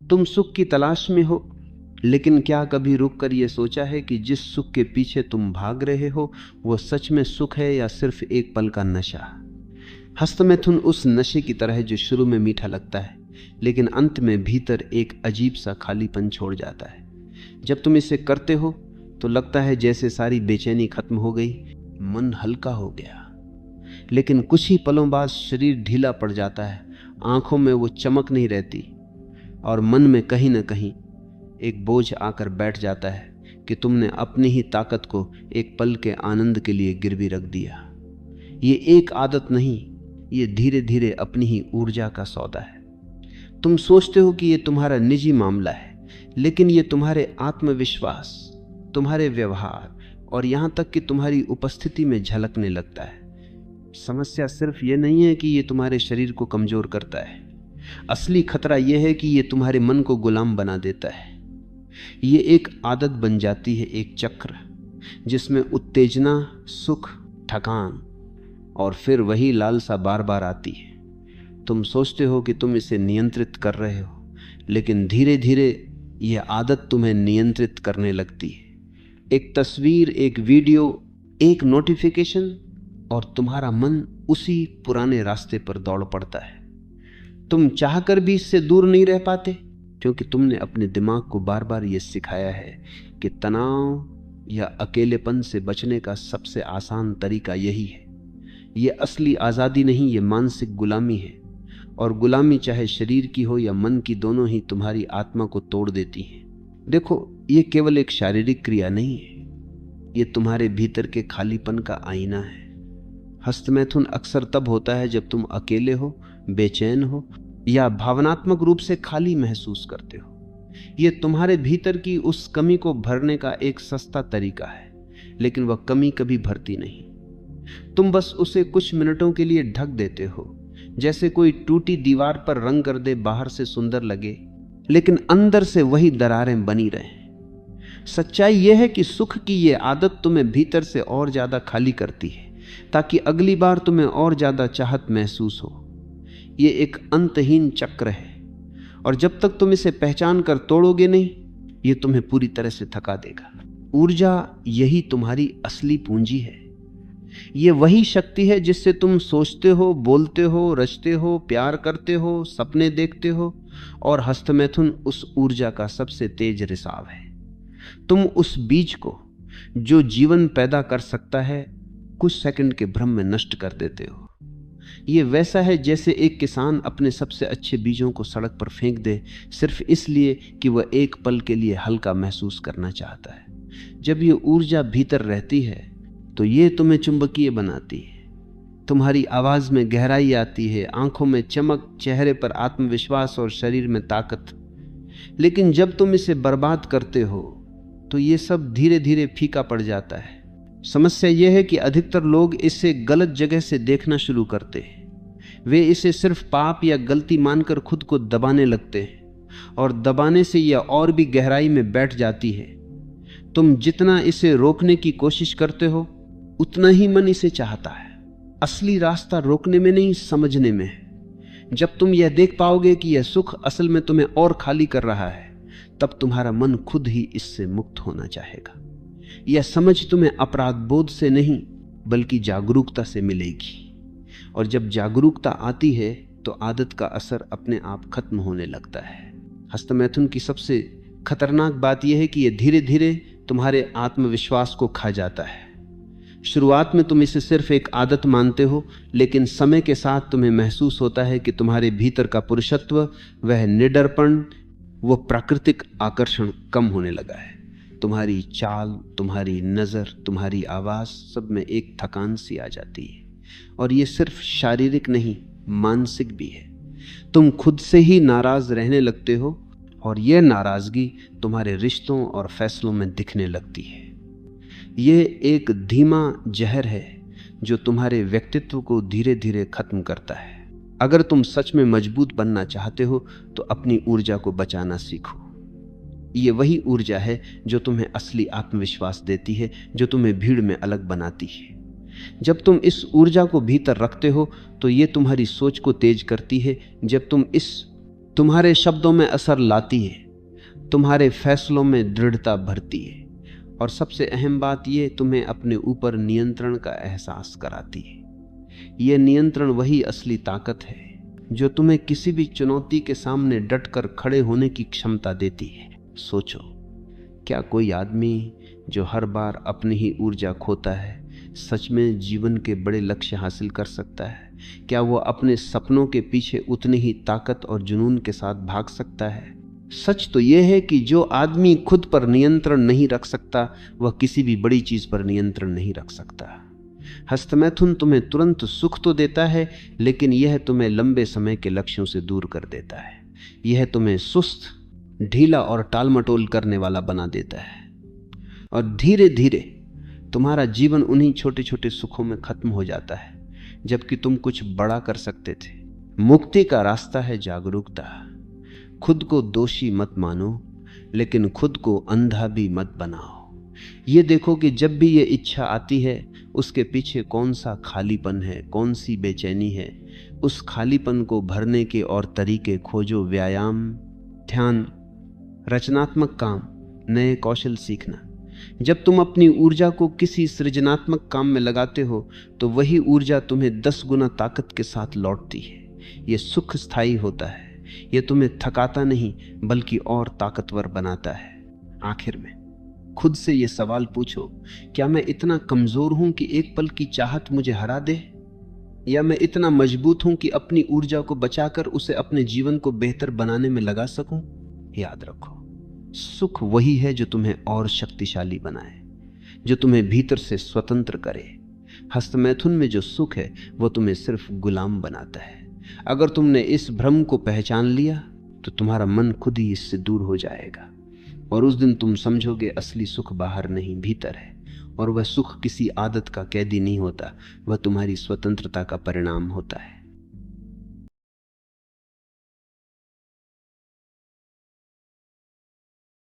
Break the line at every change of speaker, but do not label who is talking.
तुम सुख की तलाश में हो, लेकिन क्या कभी रुक कर यह सोचा है कि जिस सुख के पीछे तुम भाग रहे हो वो सच में सुख है या सिर्फ एक पल का नशा? हस्तमैथुन उस नशे की तरह है जो शुरू में मीठा लगता है लेकिन अंत में भीतर एक अजीब सा खालीपन छोड़ जाता है। जब तुम इसे करते हो तो लगता है जैसे सारी बेचैनी खत्म हो गई, मन हल्का हो गया। लेकिन कुछ ही पलों बाद शरीर ढीला पड़ जाता है, आंखों में वो चमक नहीं रहती और मन में कहीं ना कहीं एक बोझ आकर बैठ जाता है कि तुमने अपनी ही ताकत को एक पल के आनंद के लिए गिरवी रख दिया। ये एक आदत नहीं, ये धीरे धीरे अपनी ही ऊर्जा का सौदा है। तुम सोचते हो कि ये तुम्हारा निजी मामला है, लेकिन ये तुम्हारे आत्मविश्वास, तुम्हारे व्यवहार और यहाँ तक कि तुम्हारी उपस्थिति में झलकने लगता है। समस्या सिर्फ ये नहीं है कि ये तुम्हारे शरीर को कमजोर करता है, असली खतरा यह है कि ये तुम्हारे मन को गुलाम बना देता है। ये एक आदत बन जाती है, एक चक्र जिसमें उत्तेजना, सुख, थकान और फिर वही लालसा बार बार आती है। तुम सोचते हो कि तुम इसे नियंत्रित कर रहे हो, लेकिन धीरे धीरे यह आदत तुम्हें नियंत्रित करने लगती है। एक तस्वीर, एक वीडियो, एक नोटिफिकेशन और तुम्हारा मन उसी पुराने रास्ते पर दौड़ पड़ता है। तुम चाहकर भी इससे दूर नहीं रह पाते, क्योंकि तुमने अपने दिमाग को बार बार ये सिखाया है कि तनाव या अकेलेपन से बचने का सबसे आसान तरीका यही है। ये असली आज़ादी नहीं, ये मानसिक गुलामी है, और गुलामी चाहे शरीर की हो या मन की, दोनों ही तुम्हारी आत्मा को तोड़ देती है। देखो, ये केवल एक शारीरिक क्रिया नहीं है, ये तुम्हारे भीतर के खालीपन का आईना है। हस्तमैथुन अक्सर तब होता है जब तुम अकेले हो, बेचैन हो या भावनात्मक रूप से खाली महसूस करते हो। ये तुम्हारे भीतर की उस कमी को भरने का एक सस्ता तरीका है, लेकिन वह कमी कभी भरती नहीं। तुम बस उसे कुछ मिनटों के लिए ढक देते हो, जैसे कोई टूटी दीवार पर रंग कर दे, बाहर से सुंदर लगे लेकिन अंदर से वही दरारें बनी रहें। सच्चाई यह है कि सुख की यह आदत तुम्हें भीतर से और ज्यादा खाली करती है, ताकि अगली बार तुम्हें और ज्यादा चाहत महसूस हो। ये एक अंतहीन चक्र है, और जब तक तुम इसे पहचान कर तोड़ोगे नहीं, ये तुम्हें पूरी तरह से थका देगा। ऊर्जा यही तुम्हारी असली पूंजी है। ये वही शक्ति है जिससे तुम सोचते हो, बोलते हो, रचते हो, प्यार करते हो, सपने देखते हो, और हस्तमैथुन उस ऊर्जा का सबसे तेज रिसाव है। तुम उस बीज को जो जीवन पैदा कर सकता है कुछ सेकंड के भ्रम में नष्ट कर देते हो। ये वैसा है जैसे एक किसान अपने सबसे अच्छे बीजों को सड़क पर फेंक दे, सिर्फ इसलिए कि वह एक पल के लिए हल्का महसूस करना चाहता है। जब ये ऊर्जा भीतर रहती है तो ये तुम्हें चुंबकीय बनाती है, तुम्हारी आवाज में गहराई आती है, आंखों में चमक, चेहरे पर आत्मविश्वास और शरीर में ताकत। लेकिन जब तुम इसे बर्बाद करते हो तो ये सब धीरे धीरे फीका पड़ जाता है। समस्या यह है कि अधिकतर लोग इसे गलत जगह से देखना शुरू करते हैं। वे इसे सिर्फ पाप या गलती मानकर खुद को दबाने लगते हैं, और दबाने से यह और भी गहराई में बैठ जाती है। तुम जितना इसे रोकने की कोशिश करते हो, उतना ही मन इसे चाहता है। असली रास्ता रोकने में नहीं, समझने में है। जब तुम यह देख पाओगे कि यह सुख असल में तुम्हें और खाली कर रहा है, तब तुम्हारा मन खुद ही इससे मुक्त होना चाहेगा। यह समझ तुम्हें अपराध बोध से नहीं बल्कि जागरूकता से मिलेगी, और जब जागरूकता आती है तो आदत का असर अपने आप खत्म होने लगता है। हस्तमैथुन की सबसे खतरनाक बात यह है कि यह धीरे धीरे तुम्हारे आत्मविश्वास को खा जाता है। शुरुआत में तुम इसे सिर्फ एक आदत मानते हो, लेकिन समय के साथ तुम्हें महसूस होता है कि तुम्हारे भीतर का पुरुषत्व, वह निडरपन, वो प्राकृतिक आकर्षण कम होने लगा है। तुम्हारी चाल, तुम्हारी नज़र, तुम्हारी आवाज़, सब में एक थकान सी आ जाती है, और ये सिर्फ शारीरिक नहीं, मानसिक भी है। तुम खुद से ही नाराज रहने लगते हो, और यह नाराजगी तुम्हारे रिश्तों और फैसलों में दिखने लगती है। ये एक धीमा जहर है जो तुम्हारे व्यक्तित्व को धीरे धीरे खत्म करता है। अगर तुम सच में मजबूत बनना चाहते हो तो अपनी ऊर्जा को बचाना सीखो। ये वही ऊर्जा है जो तुम्हें असली आत्मविश्वास देती है, जो तुम्हें भीड़ में अलग बनाती है। जब तुम इस ऊर्जा को भीतर रखते हो तो ये तुम्हारी सोच को तेज करती है। जब तुम्हारे शब्दों में असर लाती है, तुम्हारे फैसलों में दृढ़ता भरती है, और सबसे अहम बात यह, तुम्हें अपने ऊपर नियंत्रण का एहसास कराती है। यह नियंत्रण वही असली ताकत है जो तुम्हें किसी भी चुनौती के सामने डटकर खड़े होने की क्षमता देती है। सोचो, क्या कोई आदमी जो हर बार अपनी ही ऊर्जा खोता है सच में जीवन के बड़े लक्ष्य हासिल कर सकता है? क्या वो अपने सपनों के पीछे उतनी ही ताकत और जुनून के साथ भाग सकता है? सच तो यह है कि जो आदमी खुद पर नियंत्रण नहीं रख सकता वह किसी भी बड़ी चीज पर नियंत्रण नहीं रख सकता। हस्तमैथुन तुम्हें तुरंत सुख तो देता है, लेकिन यह तुम्हें लंबे समय के लक्ष्यों से दूर कर देता है। यह तुम्हें सुस्त, ढीला और टालमटोल करने वाला बना देता है, और धीरे धीरे तुम्हारा जीवन उन्हीं छोटे छोटे सुखों में खत्म हो जाता है, जबकि तुम कुछ बड़ा कर सकते थे। मुक्ति का रास्ता है जागरूकता। खुद को दोषी मत मानो, लेकिन खुद को अंधा भी मत बनाओ। ये देखो कि जब भी ये इच्छा आती है उसके पीछे कौन सा खालीपन है, कौन सी बेचैनी है। उस खालीपन को भरने के और तरीके खोजो। व्यायाम, ध्यान, रचनात्मक काम, नए कौशल सीखना। जब तुम अपनी ऊर्जा को किसी सृजनात्मक काम में लगाते हो तो वही ऊर्जा तुम्हें 10 गुना ताकत के साथ लौटती है। यह सुख स्थायी होता है। यह तुम्हें थकाता नहीं बल्कि और ताकतवर बनाता है। आखिर में खुद से यह सवाल पूछो, क्या मैं इतना कमजोर हूं कि एक पल की चाहत मुझे हरा दे, या मैं इतना मजबूत हूं कि अपनी ऊर्जा को बचाकर उसे अपने जीवन को बेहतर बनाने में लगा सकूं? याद रखो, सुख वही है जो तुम्हें और शक्तिशाली बनाए, जो तुम्हें भीतर से स्वतंत्र करे। हस्तमैथुन में जो सुख है वो तुम्हें सिर्फ गुलाम बनाता है। अगर तुमने इस भ्रम को पहचान लिया तो तुम्हारा मन खुद ही इससे दूर हो जाएगा, और उस दिन तुम समझोगे असली सुख बाहर नहीं भीतर है। और वह सुख किसी आदत का कैदी नहीं होता, वह तुम्हारी स्वतंत्रता का परिणाम होता है।